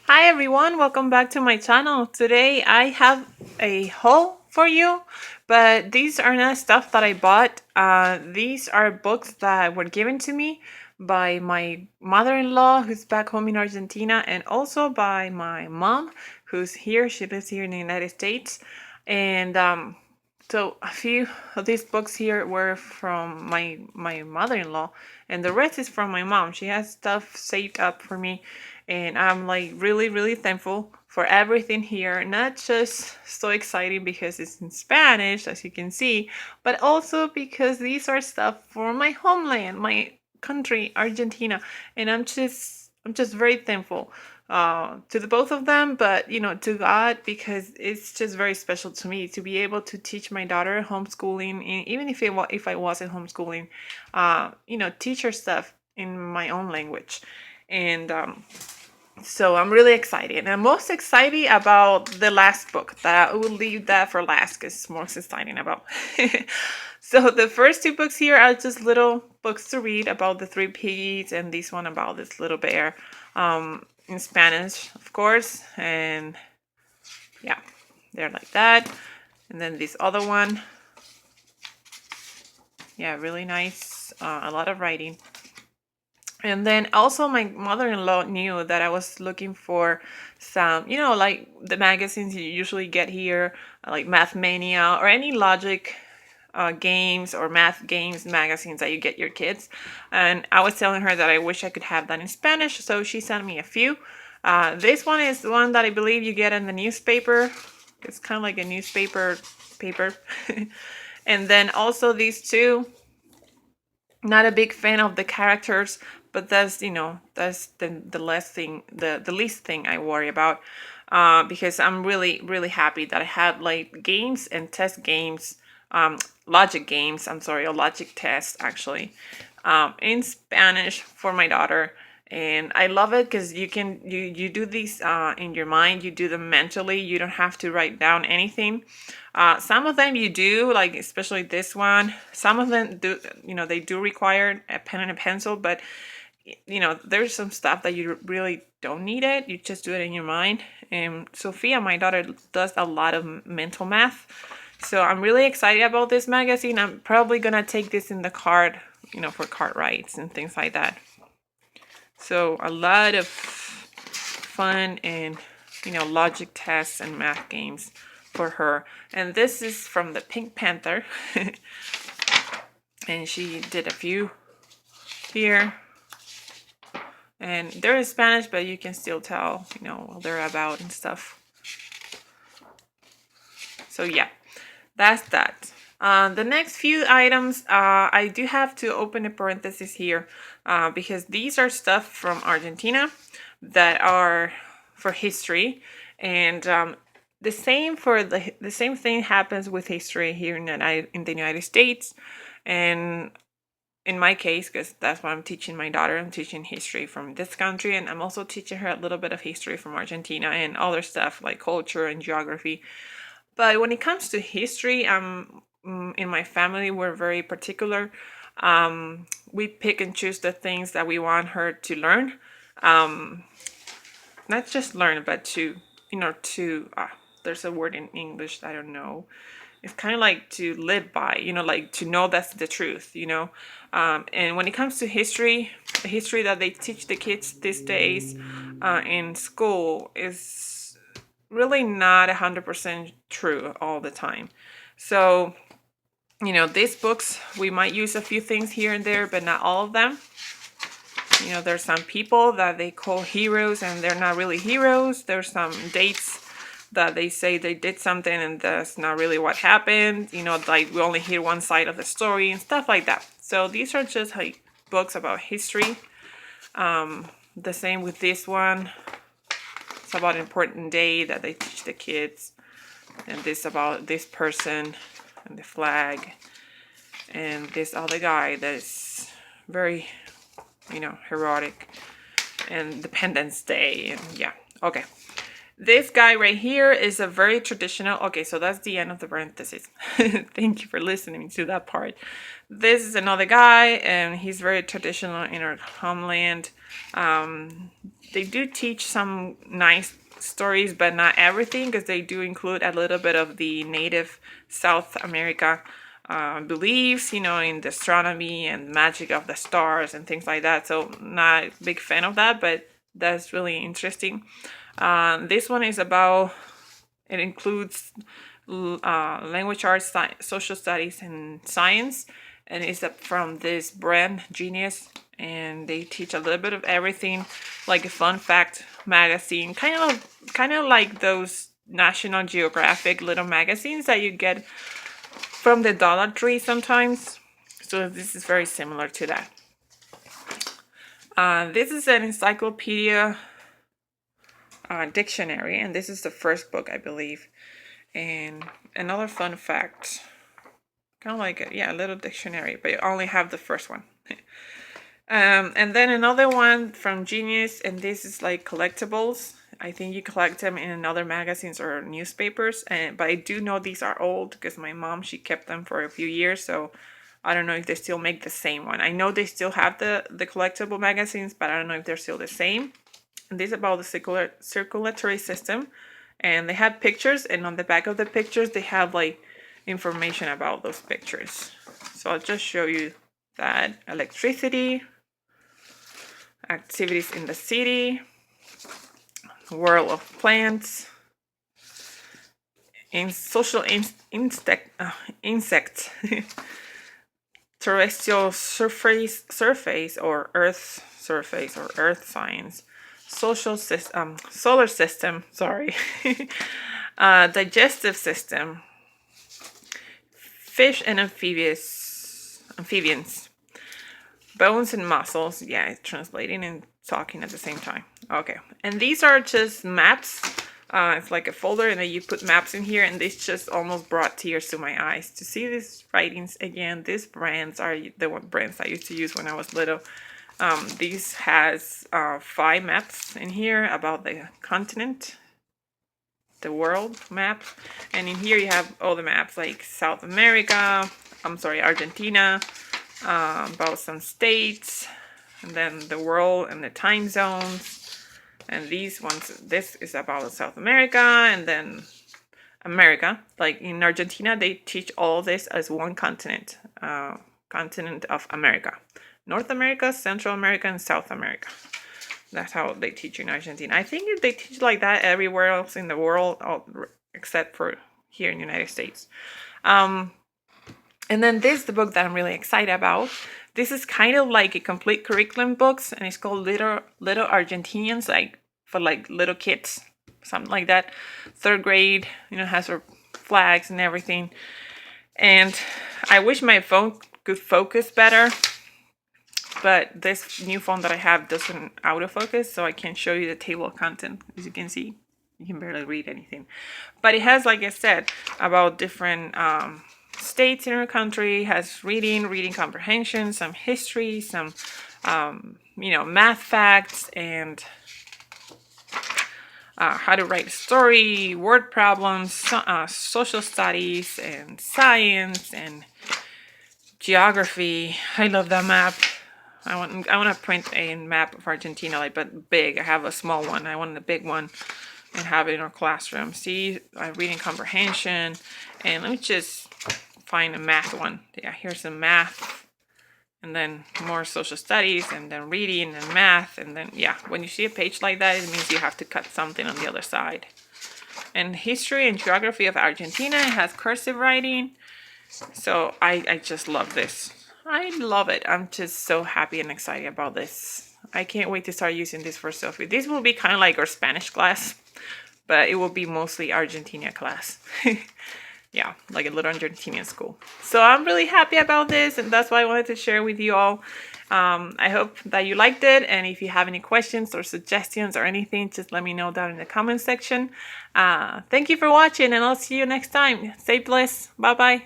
Hi everyone, welcome back to my channel. Today I have a haul for you, but these are not stuff that I bought. These are books that were given to me by my mother-in-law who's back home in Argentina, and also by my mom who's here. She lives here in the United States. And a few of these books here were from my mother-in-law, and the rest is from my mom. She has stuff saved up for me, and I'm like really thankful for everything here. Not just so exciting because it's in Spanish, as you can see, but also because these are stuff for my homeland, my country, Argentina, and I'm just very thankful to the both of them, but to God, because it's just very special to me to be able to teach my daughter homeschooling, and even if I wasn't homeschooling, teach her stuff in my own language. And so I'm really excited. And I'm most excited about the last book. That I will leave that for last because it's more exciting about. So the first two books here are just little books to read about the three piggies, and this one about this little bear, in Spanish, of course. And yeah, they're like that. And then this other one, yeah, really nice. A lot of writing. And then also my mother-in-law knew that I was looking for some, like the magazines you usually get here, like Math Mania or any logic games or math games magazines that you get your kids. And I was telling her that I wish I could have that in Spanish, so she sent me a few. This one is the one that I believe you get in the newspaper. It's kind of like a newspaper paper. And then also these two, not a big fan of the characters, but that's the less thing, the least thing I worry about, because I'm really happy that I have like games and test games, logic games, I'm sorry, a logic test actually, in Spanish for my daughter. And I love it because you do these in your mind, you do them mentally, you don't have to write down anything. Some of them you do, like especially this one. Some of them do, they do require a pen and a pencil, but there's some stuff that you really don't need it. You just do it in your mind. And Sophia, my daughter, does a lot of mental math. So I'm really excited about this magazine. I'm probably gonna take this in the cart, for cart rides and things like that. So a lot of fun and logic tests and math games for her. And this is from the Pink Panther. And she did a few here. And they're in Spanish, but you can still tell, what they're about and stuff. So yeah, that's that. The next few items, I do have to open a parenthesis here, because these are stuff from Argentina that are for history, and the same for the same thing happens with history here in the United States, and in my case, because that's what I'm teaching my daughter, I'm teaching history from this country, and I'm also teaching her a little bit of history from Argentina and other stuff like culture and geography. But when it comes to history, in my family, we're very particular. We pick and choose the things that we want her to learn. Um, Not just learn, but there's a word in English, I don't know. It's kind of like to live by, like to know that's the truth, And when it comes to history, the history that they teach the kids these days in school is really not 100% true all the time. So, these books, we might use a few things here and there, but not all of them. There's some people that they call heroes and they're not really heroes. There's some dates that they say they did something and that's not really what happened. Like we only hear one side of the story and stuff like that. So these are just like books about history. The same with this one. It's about an important day that they teach the kids. And this about this person and the flag. And this other guy that's very, heroic. And Independence Day. And yeah, okay. This guy right here is a very traditional. Okay, so that's the end of the parenthesis. Thank you for listening to that part. This is another guy, and he's very traditional in our homeland. They do teach some nice stories, but not everything, because they do include a little bit of the native South America beliefs, in the astronomy and magic of the stars and things like that. So not a big fan of that, but that's really interesting. This one is about, it includes language arts, social studies, and science, and it's from this brand Genius, and they teach a little bit of everything, like a fun fact magazine, kind of like those National Geographic little magazines that you get from the Dollar Tree sometimes. So this is very similar to that. This is an encyclopedia dictionary, and this is the first book, I believe. And another fun fact, kind of like a little dictionary, but you only have the first one. And then another one from Genius, and this is like collectibles. I think you collect them in other magazines or newspapers, but I do know these are old because my mom, she kept them for a few years, so I don't know if they still make the same one. I know they still have the collectible magazines, but I don't know if they're still the same. And this is about the circulatory system, and they have pictures, and on the back of the pictures they have like information about those pictures. So I'll just show you that. Electricity, activities in the city, world of plants, in social insects, terrestrial surface or earth surface or earth science, solar system, sorry, digestive system, fish and amphibians, bones and muscles. Yeah, it's translating and talking at the same time. Okay, and these are just maps. It's like a folder, and then you put maps in here, and this just almost brought tears to my eyes to see these writings again. These brands are the brands I used to use when I was little. These has 5 maps in here about the continent, the world map, and in here you have all the maps like South America, Argentina, about some states, and then the world and the time zones. And these ones, this is about South America, and then America. Like in Argentina, they teach all this as one continent, continent of America. North America, Central America, and South America. That's how they teach in Argentina. I think they teach like that everywhere else in the world, except for here in the United States. And then this is the book that I'm really excited about. This is kind of like a complete curriculum books, and it's called Little Argentinians, like for like little kids, something like that. 3rd grade, has her flags and everything. And I wish my phone could focus better, but this new phone that I have doesn't autofocus, so I can't show you the table of content. As you can see, you can barely read anything. But it has, like I said, about different states in our country. Has reading comprehension, some history, some math facts, and how to write a story, word problems, social studies, and science, and geography. I love that map. I want to print a map of Argentina, but big. I have a small one. I want a big one and have it in our classroom. See, reading comprehension, and let me just find a math one. Yeah, here's some math, and then more social studies, and then reading and math, and then when you see a page like that, it means you have to cut something on the other side. And history and geography of Argentina. It has cursive writing, so I just love this. I love it. I'm just so happy and excited about this. I can't wait to start using this for Sophie. This will be kind of like our Spanish class, but it will be mostly Argentina class. Yeah, like a little Argentinian school. So I'm really happy about this, and that's why I wanted to share with you all. I hope that you liked it, and if you have any questions or suggestions or anything, just let me know down in the comment section. Thank you for watching, and I'll see you next time. Stay blessed. Bye-bye.